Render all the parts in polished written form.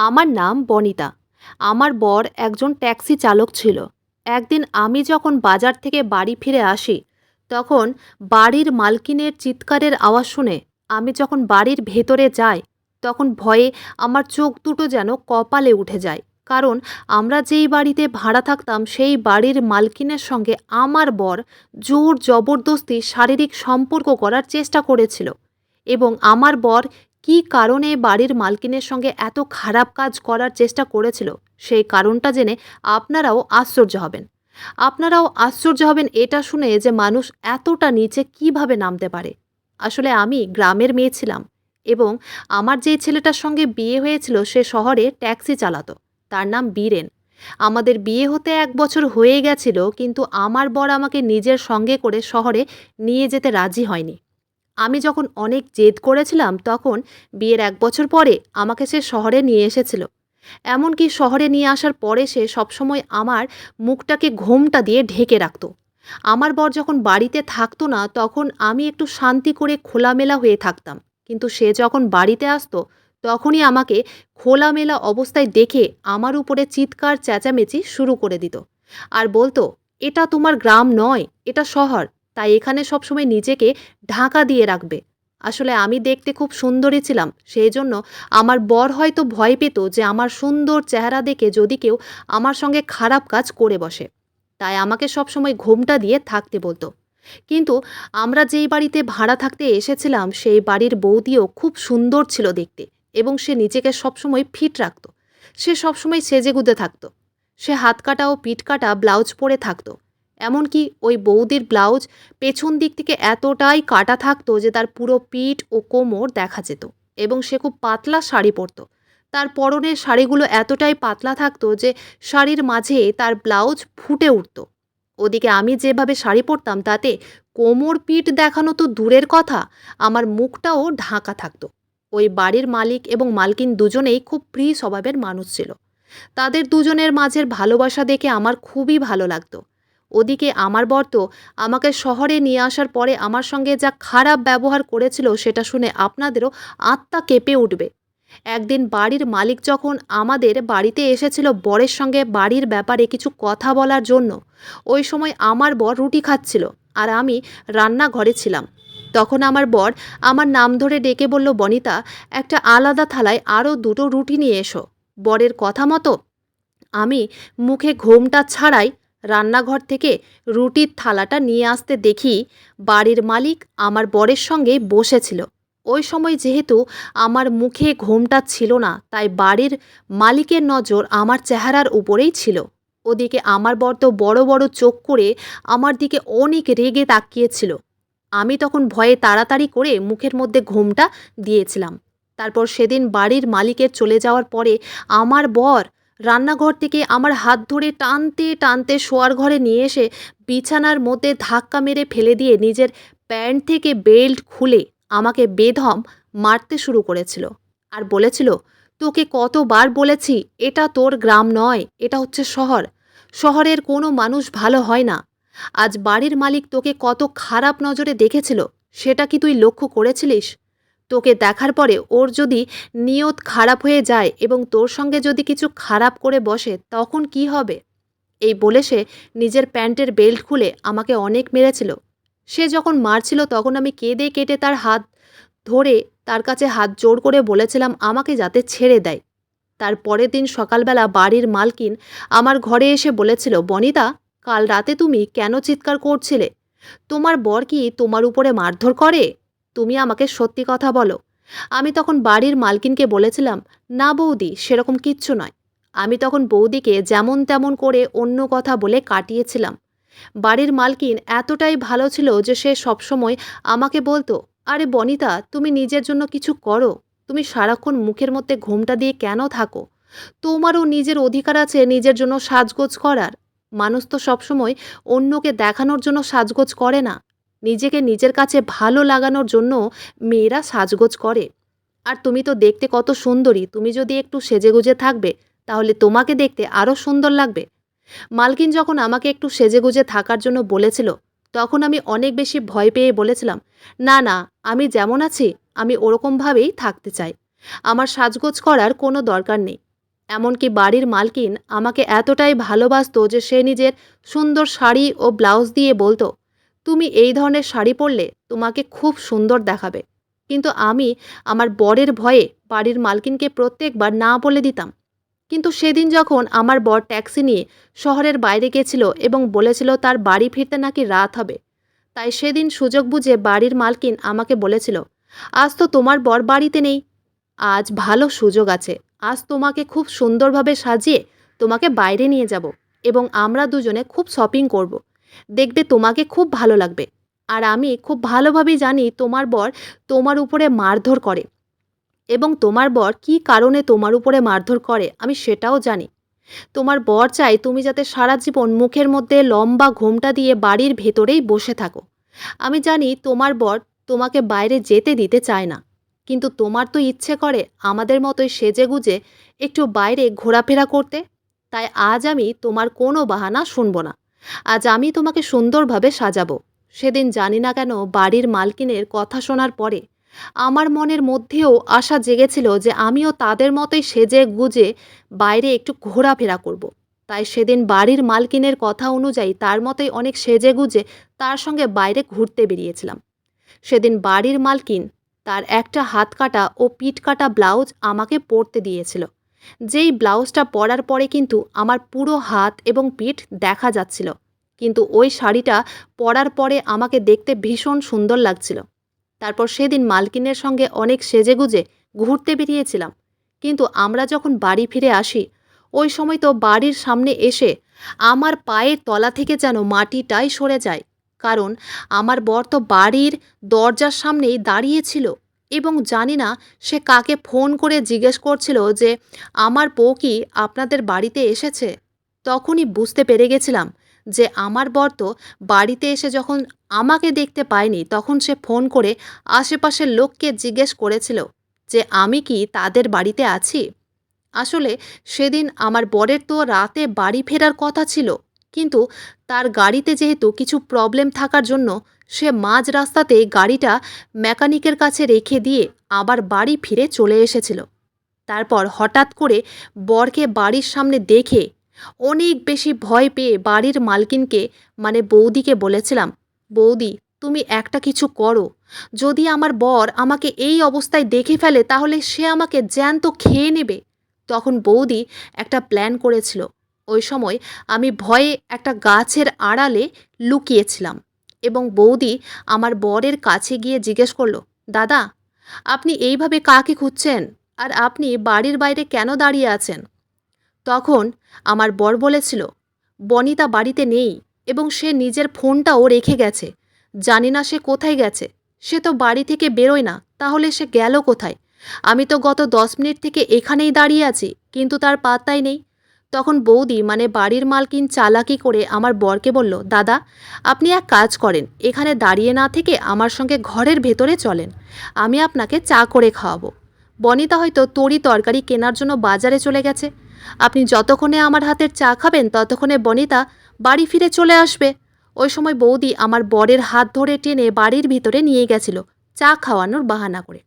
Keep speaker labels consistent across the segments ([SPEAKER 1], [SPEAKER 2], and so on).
[SPEAKER 1] আমার নাম বনিতা। আমার বর একজন ট্যাক্সি চালক ছিল। একদিন আমি যখন বাজার থেকে বাড়ি ফিরে আসি, তখন বাড়ির মালকিনের চিৎকারের আওয়াজ শুনে আমি যখন বাড়ির ভেতরে যাই, তখন ভয়ে আমার চোখ দুটো যেন কপালে উঠে যায়। কারণ আমরা যেই বাড়িতে ভাড়া থাকতাম সেই বাড়ির মালকিনের সঙ্গে আমার বর জোর জবরদস্তি শারীরিক সম্পর্ক করার চেষ্টা করেছিল। এবং আমার বর কী কারণে বাড়ির মালকিনের সঙ্গে এত খারাপ কাজ করার চেষ্টা করেছিল, সেই কারণটা জেনে আপনারাও আশ্চর্য হবেন। আপনারাও আশ্চর্য হবেন এটা শুনে যে মানুষ এতটা নিচে কিভাবে নামতে পারে। আসলে আমি গ্রামের মেয়ে ছিলাম এবং আমার যেই ছেলেটার সঙ্গে বিয়ে হয়েছিল সে শহরে ট্যাক্সি চালাতো। তার নাম বীরেন। আমাদের বিয়ে হতে 1 বছর হয়ে গেছিল, কিন্তু আমার বর আমাকে নিজের সঙ্গে করে শহরে নিয়ে যেতে রাজি হয়নি। আমি যখন অনেক জেদ করেছিলাম তখন বিয়ের 1 বছর পরে আমাকে সে শহরে নিয়ে এসেছিল। এমনকি শহরে নিয়ে আসার পরে সে সবসময় আমার মুখটাকে ঘোমটা দিয়ে ঢেকে রাখত। আমার বর যখন বাড়িতে থাকতো না তখন আমি একটু শান্তি করে খোলামেলা হয়ে থাকতাম, কিন্তু সে যখন বাড়িতে আসতো তখনই আমাকে খোলামেলা অবস্থায় দেখে আমার উপরে চিৎকার চেঁচামেচি শুরু করে দিত আর বলতো, এটা তোমার গ্রাম নয়, এটা শহর, তাই এখানে সবসময় নিজেকে ঢাকা দিয়ে রাখবে। আসলে আমি দেখতে খুব সুন্দরী ছিলাম, সেই জন্য আমার বর হয়তো ভয় পেত যে আমার সুন্দর চেহারা দেখে যদি কেউ আমার সঙ্গে খারাপ কাজ করে বসে, তাই আমাকে সবসময় ঘোমটা দিয়ে থাকতে বলতো। কিন্তু আমরা যেই বাড়িতে ভাড়া থাকতে এসেছিলাম সেই বাড়ির বৌদিও খুব সুন্দর ছিল দেখতে এবং সে নিজেকে সবসময় ফিট রাখত। সে সবসময় সেজেগুজে থাকতো। সে হাত কাটা ও পিঠ কাটা ব্লাউজ পরে থাকতো। এমনকি ওই বৌদির ব্লাউজ পেছন দিক থেকে এতটাই কাটা থাকতো যে তার পুরো পিঠ ও কোমর দেখা যেত। এবং সে খুব পাতলা শাড়ি পরতো। তার পরনের শাড়িগুলো এতটাই পাতলা থাকতো যে শাড়ির মাঝে তার ব্লাউজ ফুটে উঠত। ওদিকে আমি যেভাবে শাড়ি পরতাম তাতে কোমর পিঠ দেখানো তো দূরের কথা, আমার মুখটাও ঢাকা থাকতো। ওই বাড়ির মালিক এবং মালকিন দুজনেই খুব প্রিয় স্বভাবের মানুষ ছিল। তাদের দুজনের মাঝের ভালোবাসা দেখে আমার খুবই ভালো লাগতো। ওদিকে আমার বর তো আমাকে শহরে নিয়ে আসার পরে আমার সঙ্গে যা খারাপ ব্যবহার করেছিল সেটা শুনে আপনাদেরও আত্মা কেঁপে উঠবে। একদিন বাড়ির মালিক যখন আমাদের বাড়িতে এসেছিল বরের সঙ্গে বাড়ির ব্যাপারে কিছু কথা বলার জন্য, ওই সময় আমার বর রুটি খাচ্ছিল আর আমি রান্নাঘরে ছিলাম। তখন আমার বর আমার নাম ধরে ডেকে বলল, বনিতা, একটা আলাদা থালায় আরও 2টো রুটি নিয়ে এসো। বরের কথা মতো আমি মুখে ঘোমটা ছাড়াই রান্নাঘর থেকে রুটির থালাটা নিয়ে আসতে দেখি বাড়ির মালিক আমার বরের সঙ্গে বসেছিল। ওই সময় যেহেতু আমার মুখে ঘোমটা ছিল না, তাই বাড়ির মালিকের নজর আমার চেহারার উপরেই ছিল। ওদিকে আমার বর তো বড় বড় চোখ করে আমার দিকে অনেক রেগে তাকিয়েছিল। আমি তখন ভয়ে তাড়াতাড়ি করে মুখের মধ্যে ঘোমটা দিয়েছিলাম। তারপর সেদিন বাড়ির মালিকের চলে যাওয়ার পরে আমার বর রান্নাঘর থেকে আমার হাত ধরে টানতে টানতে শোয়ার ঘরে নিয়ে এসে বিছানার মধ্যে ধাক্কা মেরে ফেলে দিয়ে নিজের প্যান্ট থেকে বেল্ট খুলে আমাকে বেধম মারতে শুরু করেছিল আর বলেছিল, তোকে কতবার বলেছি এটা তোর গ্রাম নয়, এটা হচ্ছে শহর। শহরের কোনো মানুষ ভালো হয় না। আজ বাড়ির মালিক তোকে কত খারাপ নজরে দেখেছিল সেটা কি তুই লক্ষ্য করেছিলিস? তোকে দেখার পরে ওর যদি নিয়ত খারাপ হয়ে যায় এবং তোর সঙ্গে যদি কিছু খারাপ করে বসে তখন কি হবে? এই বলে সে নিজের প্যান্টের বেল্ট খুলে আমাকে অনেক মেরেছিল। সে যখন মারছিল তখন আমি কেঁদে কেটে তার হাত ধরে তার কাছে হাত জোড় করে বলেছিলাম আমাকে যাতে ছেড়ে দেয়। তার পরের দিন সকালবেলা বাড়ির মালকিন আমার ঘরে এসে বলেছিল, বনিতা, কাল রাতে তুমি কেন চিৎকার করছিলে? তোমার বর কি তোমার উপরে মারধর করে? তুমি আমাকে সত্যি কথা বলো। আমি তখন বাড়ির মালকিনকে বলেছিলাম, না বৌদি, সেরকম কিচ্ছু নয়। আমি তখন বৌদিকে যেমন তেমন করে অন্য কথা বলে কাটিয়েছিলাম। বাড়ির মালকিন এতটাই ভালো ছিল যে সে সবসময় আমাকে বলতো, আরে বনিতা, তুমি নিজের জন্য কিছু করো। তুমি সারাক্ষণ মুখের মধ্যে ঘোমটা দিয়ে কেন থাকো? তোমারও নিজের অধিকার আছে নিজের জন্য সাজগোজ করার। মানুষ তো সবসময় অন্যকে দেখানোর জন্য সাজগোজ করে না, নিজেকে নিজের কাছে ভালো লাগানোর জন্য মেয়েরা সাজগোজ করে। আর তুমি তো দেখতে কত সুন্দরী, তুমি যদি একটু সেজেগুজে থাকবে তাহলে তোমাকে দেখতে আরও সুন্দর লাগবে। মালকিন যখন আমাকে একটু সেজেগুজে থাকার জন্য বলেছিল তখন আমি অনেক বেশি ভয় পেয়ে বলেছিলাম, না না, আমি যেমন আছি আমি ওরকমভাবেই থাকতে চাই। আমার সাজগোজ করার কোনো দরকার নেই। এমনকি বাড়ির মালকিন আমাকে এতটাই ভালোবাসতো যে সে নিজের সুন্দর শাড়ি ও ব্লাউজ দিয়ে বলতো, তুমি এই ধরনের শাড়ি পরলে তোমাকে খুব সুন্দর দেখাবে। কিন্তু আমি আমার বরের ভয়ে বাড়ির মালকিনকে প্রত্যেকবার না বলে দিতাম। কিন্তু সেদিন যখন আমার বর ট্যাক্সি নিয়ে শহরের বাইরে গেছিল এবং বলেছিল তার বাড়ি ফিরতে নাকি রাত হবে, তাই সেদিন সুযোগ বুঝে বাড়ির মালকিন আমাকে বলেছিল, আজ তো তোমার বর বাড়িতে নেই, আজ ভালো সুযোগ আছে, আজ তোমাকে খুব সুন্দরভাবে সাজিয়ে তোমাকে বাইরে নিয়ে যাব এবং আমরা দুজনে খুব শপিং করব, দেখবে তোমাকে খুব ভালো লাগবে। আর আমি খুব ভালোভাবেই জানি তোমার বর তোমার উপরে মারধর করে এবং তোমার বর কী কারণে তোমার উপরে মারধর করে আমি সেটাও জানি। তোমার বর চাই তুমি যাতে সারা জীবন মুখের মধ্যে লম্বা ঘোমটা দিয়ে বাড়ির ভেতরেই বসে থাকো। আমি জানি তোমার বর তোমাকে বাইরে যেতে দিতে চায় না, কিন্তু তোমার তো ইচ্ছে করে আমাদের মতোই সেজেগুজে একটু বাইরে ঘোরাফেরা করতে। তাই আজ আমি তোমার কোনো বাহানা শুনব না। আজ আমি তোমাকে সুন্দরভাবে সাজাবো। সেদিন জানি না কেন বাড়ির মালকিনের কথা শোনার পরে আমার মনের মধ্যেও আশা জেগেছিল যে আমিও তাদের মতোই সেজে গুজে বাইরে একটু ঘোরাফেরা করব। তাই সেদিন বাড়ির মালকিনের কথা অনুযায়ী তার মতোই অনেক সেজে গুজে তার সঙ্গে বাইরে ঘুরতে বেরিয়েছিলাম। সেদিন বাড়ির মালকিন তার একটা হাত কাটা ও পিঠ কাটা ব্লাউজ আমাকে পরতে দিয়েছিল। যেই ব্লাউজটা পরার পরে কিন্তু আমার পুরো হাত এবং পিঠ দেখা যাচ্ছিল, কিন্তু ওই শাড়িটা পরার পরে আমাকে দেখতে ভীষণ সুন্দর লাগছিল। তারপর সেদিন মালকিনের সঙ্গে অনেক সেজেগুজে ঘুরতে বেরিয়েছিলাম। কিন্তু আমরা যখন বাড়ি ফিরে আসি, ওই সময় তো বাড়ির সামনে এসে আমার পায়ের তলা থেকে যেন মাটিটাই সরে যায়। কারণ আমার বর তো বাড়ির দরজার সামনেই দাঁড়িয়েছিল এবং জানি না সে কাকে ফোন করে জিজ্ঞেস করছিল যে আমার বউ কি আপনাদের বাড়িতে এসেছে। তখনই বুঝতে পেরে গেছিলাম যে আমার বর তো বাড়িতে এসে যখন আমাকে দেখতে পায়নি, তখন সে ফোন করে আশেপাশের লোককে জিজ্ঞেস করেছিল যে আমি কি তাদের বাড়িতে আছি। আসলে সেদিন আমার বরের তো রাতে বাড়ি ফেরার কথা ছিল, কিন্তু তার গাড়িতে যেহেতু কিছু প্রবলেম থাকার জন্য সে মাঝ রাস্তাতেই গাড়িটা মেকানিকের কাছে রেখে দিয়ে আবার বাড়ি ফিরে চলে এসেছিল। তারপর হঠাৎ করে বরকে বাড়ির সামনে দেখে অনেক বেশি ভয় পেয়ে বাড়ির মালকিনকে মানে বৌদিকে বলেছিলাম, বৌদি তুমি একটা কিছু করো, যদি আমার বর আমাকে এই অবস্থায় দেখে ফেলে তাহলে সে আমাকে জ্যান্ত খেয়ে নেবে। তখন বৌদি একটা প্ল্যান করেছিল। ওই সময় আমি ভয়ে একটা গাছের আড়ালে লুকিয়েছিলাম এবং বৌদি আমার বরের কাছে গিয়ে জিজ্ঞেস করলো, দাদা আপনি এইভাবে কাকে খুঁজছেন, আর আপনি বাড়ির বাইরে কেন দাঁড়িয়ে আছেন? তখন আমার বর বলেছিল, বনিতা বাড়িতে নেই এবং সে নিজের ফোনটাও রেখে গেছে, জানি না সে কোথায় গেছে। সে তো বাড়ি থেকে বেরোয় না, তাহলে সে গেল কোথায়? আমি তো গত 10 মিনিট থেকে এখানেই দাঁড়িয়ে আছি, কিন্তু তার পাত্তাই নেই। তখন বৌদি মানে বাড়ির মালকিন চালাকি করে আমার বরকে বলল, দাদা আপনি এক কাজ করেন, এখানে দাঁড়িয়ে না থেকে আমার সঙ্গে ঘরের ভেতরে চলেন, আমি আপনাকে চা করে খাওয়াবো। বনিতা হয়তো তরি তরকারি কেনার জন্য বাজারে চলে গেছে, আপনি যতক্ষণে আমার হাতের চা খাবেন ততক্ষণে বনিতা বাড়ি ফিরে চলে আসবে। ওই সময় বৌদি আমার বরের হাত ধরে টেনে বাড়ির ভিতরে নিয়ে গেছিল চা খাওয়ানোর বাহানা করে।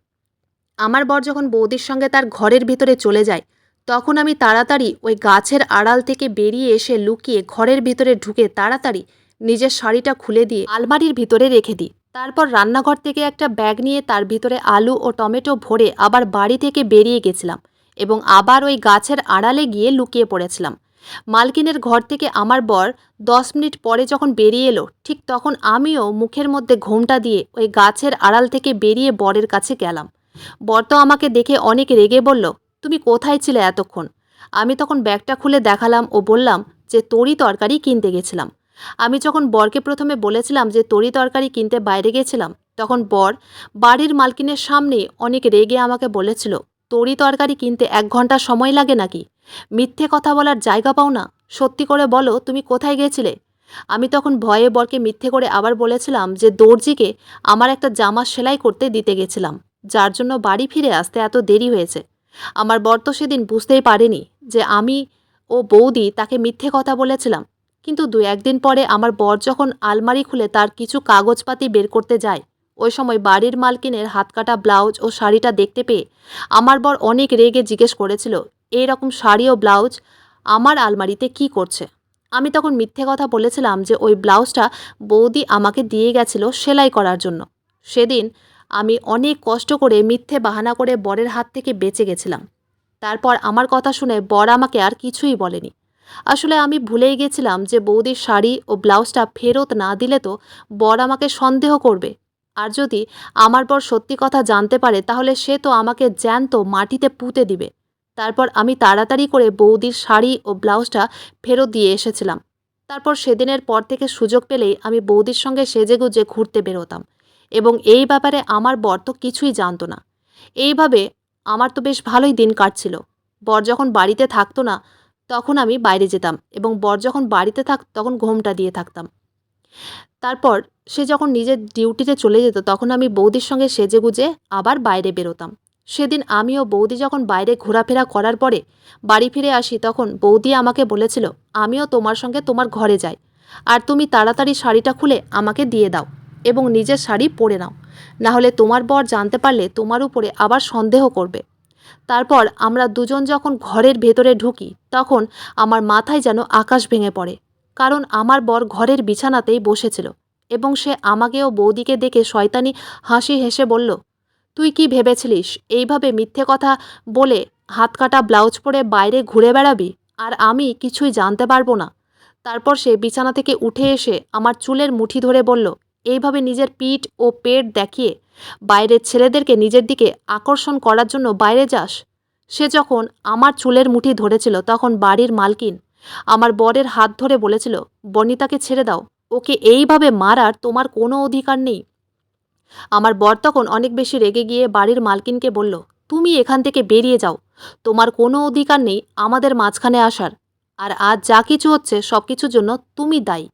[SPEAKER 1] আমার বর যখন বৌদির সঙ্গে তার ঘরের ভিতরে চলে যায়, তখন আমি তাড়াতাড়ি ওই গাছের আড়াল থেকে বেরিয়ে এসে লুকিয়ে ঘরের ভিতরে ঢুকে তাড়াতাড়ি নিজের শাড়িটা খুলে দিয়ে আলমারির ভিতরে রেখে দিই। তারপর রান্নাঘর থেকে একটা ব্যাগ নিয়ে তার ভিতরে আলু ও টমেটো ভরে আবার বাড়ি থেকে বেরিয়ে গেছিলাম এবং আবার ওই গাছের আড়ালে গিয়ে লুকিয়ে পড়েছিলাম। মালকিনের ঘর থেকে আমার বর 10 মিনিট পরে যখন বেরিয়ে এলো, ঠিক তখন আমিও মুখের মধ্যে ঘোমটা দিয়ে ওই গাছের আড়াল থেকে বেরিয়ে বরের কাছে গেলাম। বর তো আমাকে দেখে অনেক রেগে বলল, তুমি কোথায় ছিলে এতক্ষণ? আমি তখন ব্যাগটা খুলে দেখালাম ও বললাম যে তরি তরকারি কিনতে গেছিলাম। আমি যখন বরকে প্রথমে বলেছিলাম যে তরি তরকারি কিনতে বাইরে গেছিলাম, তখন বর বাড়ির মালকিনের সামনে অনেক রেগে আমাকে বলেছিল, তরি তরকারি কিনতে 1 ঘন্টা সময় লাগে নাকি? মিথ্যে কথা বলার জায়গা পাও না, সত্যি করে বলো তুমি কোথায় গেছিলে? আমি তখন ভয়ে বরকে মিথ্যে করে আবার বলেছিলাম যে দর্জিকে আমার একটা জামা সেলাই করতে দিতে গেছিলাম, যার জন্য বাড়ি ফিরে আসতে এত দেরি হয়েছে। আমার বর তো সেদিন বুঝতেই পারেনি যে আমি ও বৌদি তাকে মিথ্যে কথা বলেছিলাম। কিন্তু 2-1 দিন পরে আমার বর যখন আলমারি খুলে তার কিছু কাগজপাতি বের করতে যায়, ওই সময় বাড়ির মালকিনের হাতকাটা ব্লাউজ ও শাড়িটা দেখতে পেয়ে আমার বর অনেক রেগে জিজ্ঞেস করেছিল, এই রকম শাড়ি ও ব্লাউজ আমার আলমারিতে কি করছে? আমি তখন মিথ্যে কথা বলেছিলাম যে ওই ব্লাউজটা বৌদি আমাকে দিয়ে গেছিল সেলাই করার জন্য। সেদিন আমি অনেক কষ্ট করে মিথ্যে বাহানা করে বরের হাত থেকে বেঁচে গেছিলাম। তারপর আমার কথা শুনে বর আমাকে আর কিছুই বলেনি। আসলে আমি ভুলেই গেছিলাম যে বৌদির শাড়ি ও ব্লাউজটা ফেরত না দিলে তো বর আমাকে সন্দেহ করবে। আর যদি আমার বর সত্যি কথা জানতে পারে তাহলে সে তো আমাকে জ্যান্ত মাটিতে পুঁতে দিবে। তারপর আমি তাড়াতাড়ি করে বৌদির শাড়ি ও ব্লাউজটা ফেরত দিয়ে এসেছিলাম। তারপর সেদিনের পর থেকে সুযোগ পেলেই আমি বৌদির সঙ্গে সেজেগুজে ঘুরতে বেরোতাম, এবং এই ব্যাপারে আমার বর তো কিছুই জানতো না। এইভাবে আমার তো বেশ ভালোই দিন কাটছিল। বর যখন বাড়িতে থাকতো না তখন আমি বাইরে যেতাম, এবং বর যখন বাড়িতে থাকতো তখন ঘোমটা দিয়ে থাকতাম। তারপর সে যখন নিজের ডিউটিতে চলে যেত তখন আমি বৌদির সঙ্গে সেজেগুজে আবার বাইরে বেরোতাম। সেদিন আমি ও বৌদি যখন বাইরে ঘোরাফেরা করার পরে বাড়ি ফিরে আসি তখন বৌদি আমাকে বলেছিল, আমিও তোমার সঙ্গে তোমার ঘরে যাই, আর তুমি তাড়াতাড়ি শাড়িটা খুলে আমাকে দিয়ে দাও এবং নিজের শাড়ি পরে নাও, না হলে তোমার বর জানতে পারলে তোমার উপরে আবার সন্দেহ করবে। তারপর আমরা দুজন যখন ঘরের ভেতরে ঢুকি তখন আমার মাথায় যেন আকাশ ভেঙে পড়ে, কারণ আমার বর ঘরের বিছানাতেই বসেছিল এবং সে আমাকে ও বৌদিকে দেখে শয়তানি হাসি হেসে বলল, তুই কি ভেবেছিলিস এইভাবে মিথ্যে কথা বলে হাত কাটা ব্লাউজ পরে বাইরে ঘুরে বেড়াবি আর আমি কিছুই জানতে পারবো না? তারপর সে বিছানা থেকে উঠে এসে আমার চুলের মুঠি ধরে বলল, এইভাবে নিজের পিঠ ও পেট দেখিয়ে বাইরের ছেলেদেরকে নিজের দিকে আকর্ষণ করার জন্য বাইরে যাস? সে যখন আমার চুলের মুঠি ধরেছিল তখন বাড়ির মালকিন আমার বরের হাত ধরে বলেছিল, বনিতাকে ছেড়ে দাও, ওকে এইভাবে মারার তোমার কোনো অধিকার নেই। আমার বর তখন অনেক বেশি রেগে গিয়ে বাড়ির মালকিনকে বলল, তুমি এখান থেকে বেরিয়ে যাও, তোমার কোনো অধিকার নেই আমাদের মাঝখানে আসার, আর আজ যা কিছু হচ্ছে সব কিছুর জন্য তুমি দায়ী।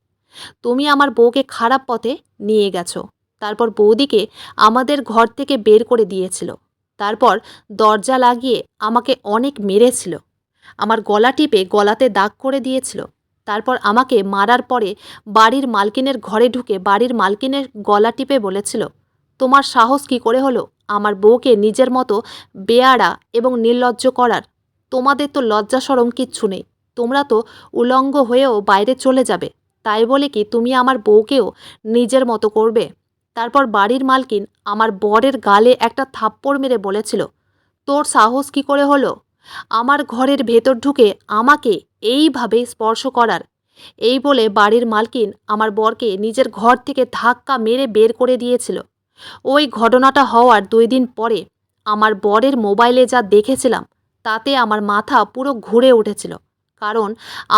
[SPEAKER 1] তুমি আমার বউকে খারাপ পথে নিয়ে গেছো। তারপর বৌদিকে আমাদের ঘর থেকে বের করে দিয়েছিল। তারপর দরজা লাগিয়ে আমাকে অনেক মেরেছিল। আমার গলা টিপে গলাতে দাগ করে দিয়েছিল। তারপর আমাকে মারার পরে বাড়ির মালকিনের ঘরে ঢুকে বাড়ির মালকিনের গলা টিপে বলেছিল, তোমার সাহস কী করে হলো আমার বউকে নিজের মতো বেয়াড়া এবং নির্লজ্জ করার? তোমাদের তো লজ্জা শরম কিচ্ছু নেই। তোমরা তো উলঙ্গ হয়েও বাইরে চলে যাবে, তাই বলে কি তুমি আমার বউকেও নিজের মতো করবে? তারপর বাড়ির মালকিন আমার বরের গালে একটা থাপ্পড় মেরে বলেছিল, তোর সাহস কী করে হলো আমার ঘরের ভেতর ঢুকে আমাকে এইভাবে স্পর্শ করার? এই বলে বাড়ির মালকিন আমার বরকে নিজের ঘর থেকে ধাক্কা মেরে বের করে দিয়েছিল। ওই ঘটনাটা হওয়ার 2 দিন পরে আমার বরের মোবাইলে যা দেখেছিলাম তাতে আমার মাথা পুরো ঘুরে উঠেছিল, কারণ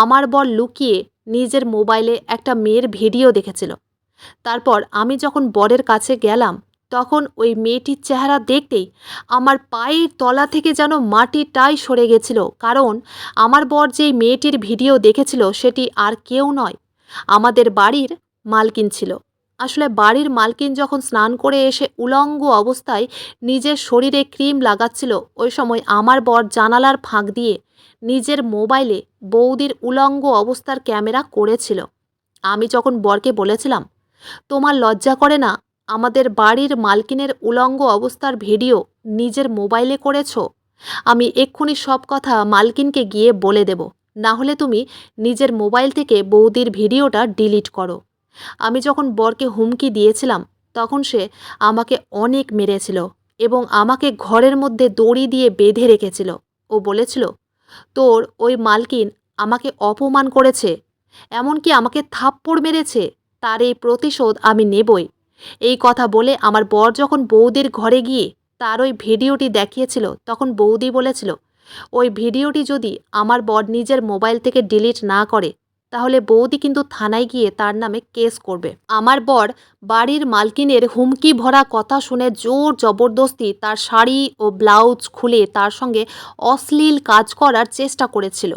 [SPEAKER 1] আমার বর লুকিয়ে নিজের মোবাইলে একটা মেয়ের ভিডিও দেখেছিল। তারপর আমি যখন বরের কাছে গেলাম তখন ওই মেয়েটির চেহারা দেখতেই আমার পায়ের তলা থেকে যেন মাটিটাই সরে গেছিল, কারণ আমার বর যেই মেয়েটির ভিডিও দেখেছিল সেটি আর কেউ নয়, আমাদের বাড়ির মালকিন ছিল। আসলে বাড়ির মালকিন যখন স্নান করে এসে উলঙ্গ অবস্থায় নিজের শরীরে ক্রিম লাগাচ্ছিল ওই সময় আমার বর জানালার ফাঁক দিয়ে নিজের মোবাইলে বৌদির উলঙ্গ অবস্থার ক্যামেরা করেছিল। আমি যখন বরকে বলেছিলাম, তোমার লজ্জা করে না আমাদের বাড়ির মালকিনের উলঙ্গ অবস্থার ভিডিও নিজের মোবাইলে করেছো? আমি এক্ষুনি সব কথা মালকিনকে গিয়ে বলে দেব, না হলে তুমি নিজের মোবাইল থেকে বৌদির ভিডিওটা ডিলিট করো। আমি যখন বরকে হুমকি দিয়েছিলাম তখন সে আমাকে অনেক মেরেছিল এবং আমাকে ঘরের মধ্যে দড়ি দিয়ে বেঁধে রেখেছিল। ও বলেছিল, তোর ওই মালকিন আমাকে অপমান করেছে, এমনকি আমাকে থাপ্পড় মেরেছে, তার এই প্রতিশোধ আমি নেবই। এই কথা বলে আমার বর যখন বৌদির ঘরে গিয়ে তার ওই ভিডিওটি দেখিয়েছিল তখন বৌদি বলেছিল, ওই ভিডিওটি যদি আমার বর নিজের মোবাইল থেকে ডিলিট না করে তাহলে বৌদি কিন্তু থানায় গিয়ে তার নামে কেস করবে। আমার বর বাড়ির মালকিনের হুমকি ভরা কথা শুনে জোর জবরদস্তি তার শাড়ি ও ব্লাউজ খুলে তার সঙ্গে অশ্লীল কাজ করার চেষ্টা করেছিল।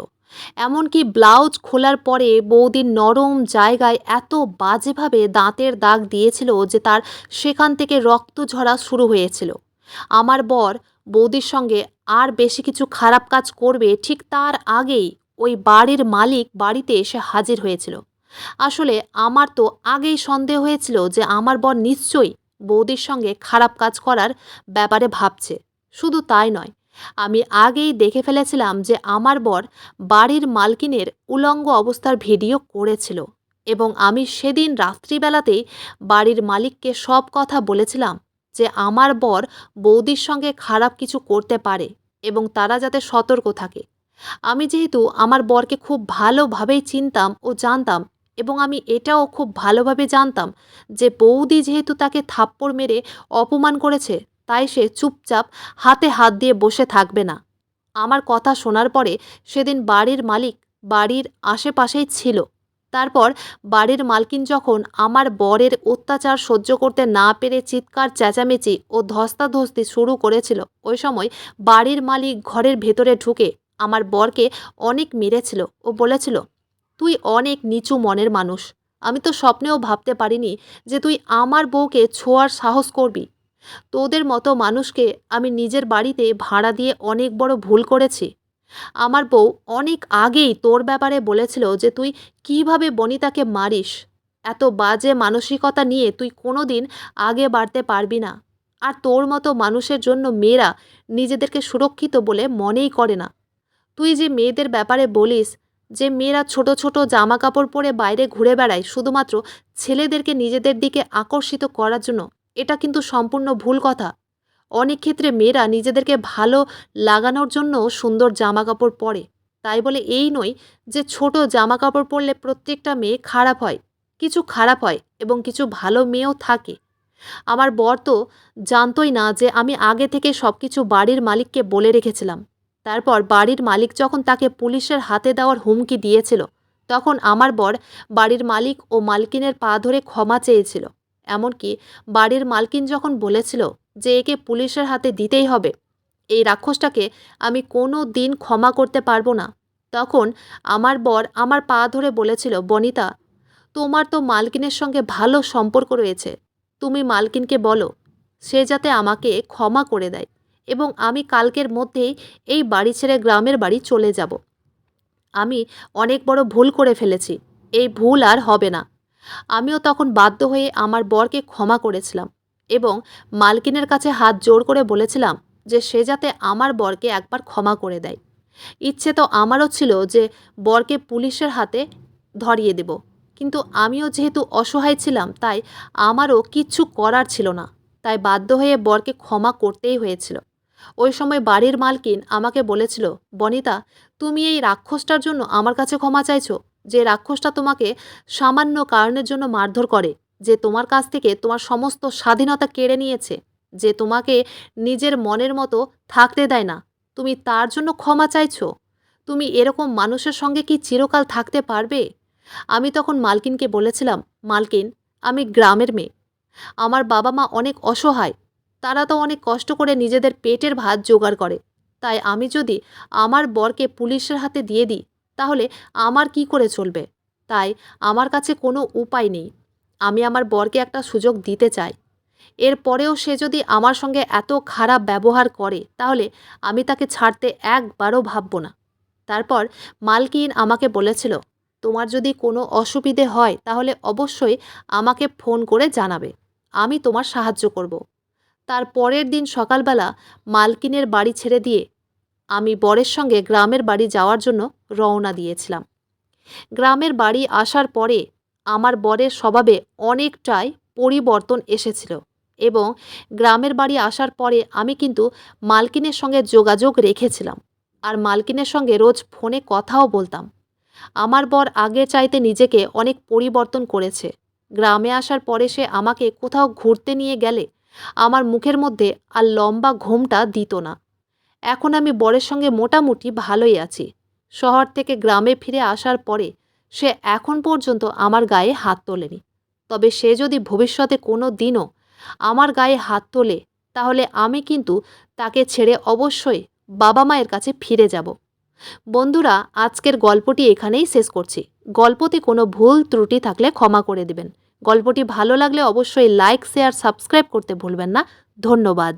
[SPEAKER 1] এমনকি ব্লাউজ খোলার পরে বৌদির নরম জায়গায় এত বাজেভাবে দাঁতের দাগ দিয়েছিল যে তার সেখান থেকে রক্ত ঝরা শুরু হয়েছিল। আমার বর বৌদির সঙ্গে আর বেশি কিছু খারাপ কাজ করবে ঠিক তার আগেই ওই বাড়ির মালিক বাড়িতে এসে হাজির হয়েছিল। আসলে আমার তো আগেই সন্দেহ হয়েছিল যে আমার বর নিশ্চয়ই বৌদির সঙ্গে খারাপ কাজ করার ব্যাপারে ভাবছে। শুধু তাই নয়, আমি আগেই দেখে ফেলেছিলাম যে আমার বর বাড়ির মালকিনের উলঙ্গ অবস্থার ভিডিও করেছিল এবং আমি সেদিন রাত্রিবেলাতেই বাড়ির মালিককে সব কথা বলেছিলাম যে আমার বর বৌদির সঙ্গে খারাপ কিছু করতে পারে এবং তারা যাতে সতর্ক থাকে। আমি যেহেতু আমার বরকে খুব ভালোভাবেই চিনতাম ও জানতাম এবং আমি এটাও খুব ভালোভাবে জানতাম যে বৌদি যেহেতু তাকে থাপ্পড় মেরে অপমান করেছে, তাই সে চুপচাপ হাতে হাত দিয়ে বসে থাকবে না। আমার কথা শোনার পরে সেদিন বাড়ির মালিক বাড়ির আশেপাশেই ছিল। তারপর বাড়ির মালকিন যখন আমার বরের অত্যাচার সহ্য করতে না পেরে চিৎকার চেঁচামেচি ও ধস্তাধস্তি শুরু করেছিল, ওই সময় বাড়ির মালিক ঘরের ভেতরে ঢুকে আমার বরকে অনেক মেরেছিল ও বলেছিল, তুই অনেক নিচু মনের মানুষ। আমি তো স্বপ্নেও ভাবতে পারিনি যে তুই আমার বউকে ছোঁয়ার সাহস করবি। তোদের মতো মানুষকে আমি নিজের বাড়িতে ভাড়া দিয়ে অনেক বড় ভুল করেছি। আমার বউ অনেক আগেই তোর ব্যাপারে বলেছিল যে তুই কিভাবে বনিতাকে মারিস। এত বাজে মানসিকতা নিয়ে তুই কোনোদিন আগে বাড়তে পারবি না। আর তোর মতো মানুষের জন্য মেয়েরা নিজেদেরকে সুরক্ষিত বলে মনেই করে না। তুই যে মেয়েদের ব্যাপারে বলিস যে মেয়েরা ছোট ছোট জামা কাপড় পরে বাইরে ঘুরে বেড়ায় শুধুমাত্র ছেলেদেরকে নিজেদের দিকে আকর্ষিত করার জন্য, এটা কিন্তু সম্পূর্ণ ভুল কথা। অনেক ক্ষেত্রে মেয়েরা নিজেদেরকে ভালো লাগানোর জন্য সুন্দর জামা কাপড় পরে। তাই বলে এই নয় যে ছোট জামা কাপড় পরলে প্রত্যেকটা মেয়ে খারাপ হয়। কিছু খারাপ হয় এবং কিছু ভালো মেয়েও থাকে। আমার বর তো জানতই না যে আমি আগে থেকে সব কিছু বাড়ির মালিককে বলে রেখেছিলাম। তারপর বাড়ির মালিক যখন তাকে পুলিশের হাতে দেওয়ার হুমকি দিয়েছিল, তখন আমার বর বাড়ির মালিক ও মালকিনের পা ধরে ক্ষমা চেয়েছিল। এমনকি বাড়ির মালকিন যখন বলেছিল যে একে পুলিশের হাতে দিতেই হবে, এই রাক্ষসটাকে আমি কোনো দিন ক্ষমা করতে পারবো না, তখন আমার বর আমার পা ধরে বলেছিল, বনিতা, তোমার তো মালকিনের সঙ্গে ভালো সম্পর্ক রয়েছে। তুমি মালকিনকে বলো সে যাতে আমাকে ক্ষমা করে দেয় এবং আমি কালকের মধ্যেই এই বাড়ি ছেড়ে গ্রামের বাড়ি চলে যাব। আমি অনেক বড় ভুল করে ফেলেছি। এই ভুল আর হবে না। আমিও তখন বাধ্য হয়ে আমার বরকে ক্ষমা করেছিলাম এবং মালকিনের কাছে হাত জোড় করে বলেছিলাম যে সে যাতে আমার বরকে একবার ক্ষমা করে দেয়। ইচ্ছে তো আমারও ছিল যে বরকে পুলিশের হাতে ধরিয়ে দেব, কিন্তু আমিও যেহেতু অসহায় ছিলাম তাই আমারও কিচ্ছু করার ছিল না। তাই বাধ্য হয়ে বরকে ক্ষমা করতেই হয়েছিল। ওই সময় বাড়ির মালকিন আমাকে বলেছিল, বনিতা, তুমি এই রাক্ষসটার জন্য আমার কাছে ক্ষমা চাইছো, যে রাক্ষসটা তোমাকে সামান্য কারণের জন্য মারধর করে, যে তোমার কাছ থেকে তোমার সমস্ত স্বাধীনতা কেড়ে নিয়েছে, যে তোমাকে নিজের মনের মতো থাকতে দেয় না, তুমি তার জন্য ক্ষমা চাইছো? তুমি এরকম মানুষের সঙ্গে কি চিরকাল থাকতে পারবে? আমি তখন মালকিনকে বলেছিলাম, মালকিন, আমি গ্রামের মেয়ে। আমার বাবা মা অনেক অসহায়। তারা তো অনেক কষ্ট করে নিজেদের পেটের ভাত জোগাড় করে। তাই আমি যদি আমার বরকে পুলিশের হাতে দিয়ে দিই, তাহলে আমার কি করে চলবে? তাই আমার কাছে কোনো উপায় নেই। আমি আমার বরকে একটা সুযোগ দিতে চাই। এরপরেও সে যদি আমার সঙ্গে এত খারাপ ব্যবহার করে, তাহলে আমি তাকে ছাড়তে একবারও ভাবব না। তারপর মালকিন আমাকে বলেছিল, তোমার যদি কোনো অসুবিধে হয় তাহলে অবশ্যই আমাকে ফোন করে জানাবে। আমি তোমার সাহায্য করব। তার পরের দিন সকালবেলা মালকিনের বাড়ি ছেড়ে দিয়ে আমি বরের সঙ্গে গ্রামের বাড়ি যাওয়ার জন্য রওনা দিয়েছিলাম। গ্রামের বাড়ি আসার পরে আমার বরের স্বভাবে অনেকটাই পরিবর্তন এসেছিল এবং গ্রামের বাড়ি আসার পরে আমি কিন্তু মালকিনের সঙ্গে যোগাযোগ রেখেছিলাম আর মালকিনের সঙ্গে রোজ ফোনে কথাও বলতাম। আমার বর আগের চাইতে নিজেকে অনেক পরিবর্তন করেছে। গ্রামে আসার পরে সে আমাকে কোথাও ঘুরতে নিয়ে গেলে আমার মুখের মধ্যে আর লম্বা ঘোমটা দিত না। এখন আমি বরের সঙ্গে মোটামুটি ভালোই আছি। শহর থেকে গ্রামে ফিরে আসার পরে সে এখন পর্যন্ত আমার গায়ে হাত তোলেনি। তবে সে যদি ভবিষ্যতে কোনো দিনও আমার গায়ে হাত তোলে, তাহলে আমি কিন্তু তাকে ছেড়ে অবশ্যই বাবা মায়ের কাছে ফিরে যাব। বন্ধুরা, আজকের গল্পটি এখানেই শেষ করছি। গল্পতে কোনো ভুল ত্রুটি থাকলে ক্ষমা করে দেবেন। গল্পটি ভালো লাগলে অবশ্যই লাইক, শেয়ার, সাবস্ক্রাইব করতে ভুলবেন না। ধন্যবাদ।